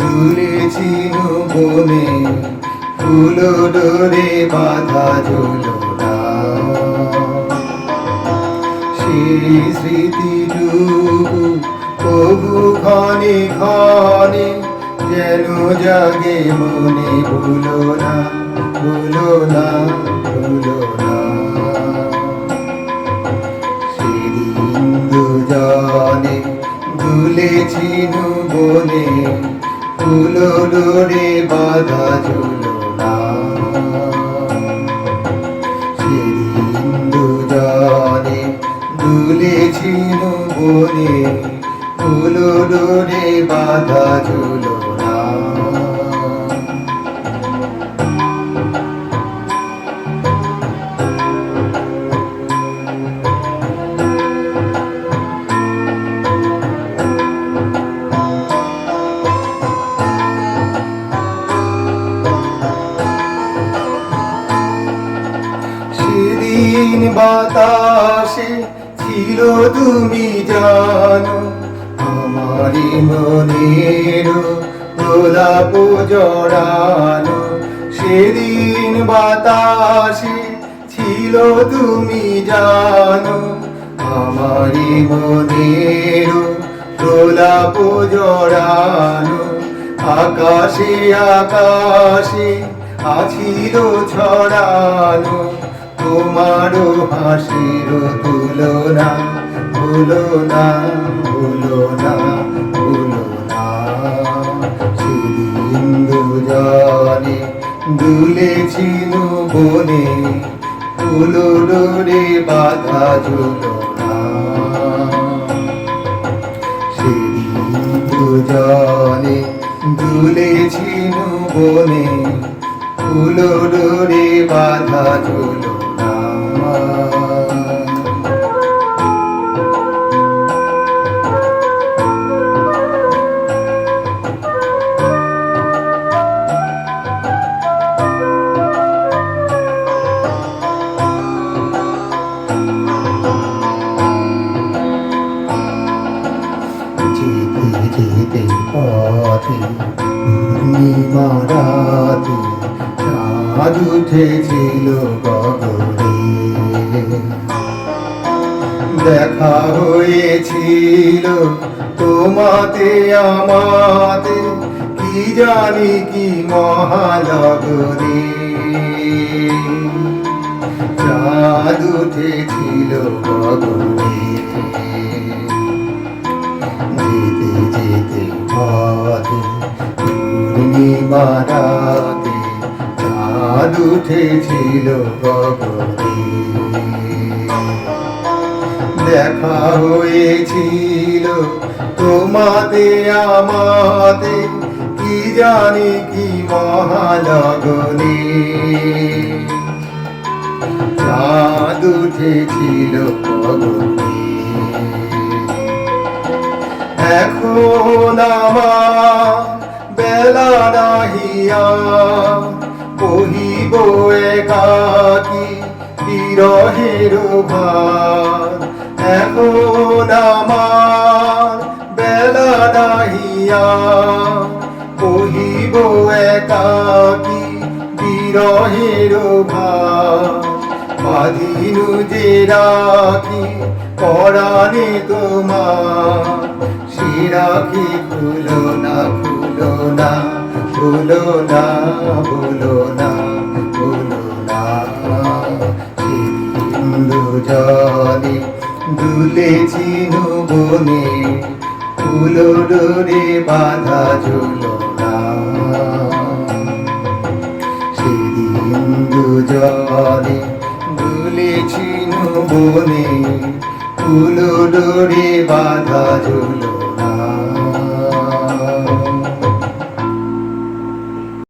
দুলেছি বনে ফুল ডোরে বাঁধা ঝুলনা সেই স্মৃতিটুকু প্রভু ক্ষণে ক্ষণে যেন জাগে মনে ভুলো না ভুলো না ভুলো না সেদিন দুজনে দুলেছি বনে ফুল ডোরে বাঁধা ঝুলনা সেদিন দুজনে দুলেছি বনে ফুল ডোরে বাঁধা ঝুলনা সেদিন বাতাসে ছিল তুমি জানো আমারি মনের গোলাপ জড়ানো সেদিন বাতাসে ছিল তুমি জানো আমারি মনের গোলাপ জড়ানো আকাশে আকাশে আছিল ছড়ানো তোমারও হাসির তুলনা ভুলো না ভুলো না ভুলো না সেদিন দুজনে দুলেছি বনে ফুল ডোরে বাঁধা ঝুলনা সেদিন দুজনে দুলেছি বনে ফুল ডোরে বাঁধা ঝুলনা যেতে যেতে পথে পূর্ণিমা রাতে চাঁদ উঠেছিল গগনে দেখা হয়েছিল তোমাতে আমাতে কি জানি কি মহানগরে চাঁদ উঠেছিল গগনে যেতে যেতে পথে পূর্ণিমা রাতে চাঁদ উঠেছিল গগনে দেখা হয়েছিল তোমাতে আমাতে কি জানি কি মহালগনে চাঁদ উঠেছিল গগনে এখন আমার বেলা নাহিয়া বহিব একাকী বিরহের ভার এখন আমার বেলা নাহিয়া বহিব একাকী বিরহের ভার বাঁধিনু যে রাখি পরাণে তোমার সে রাখি ভুলো না ভুলো না ভুলো না ভুলো না ভুলো না সেদিন দুজনে দুলেছি বনে ফুল ডোরে বাঁধা ঝুলনা সেদিন দুজনে দুলেছি বনে ফুল ডোরে বাঁধা ঝুলনা।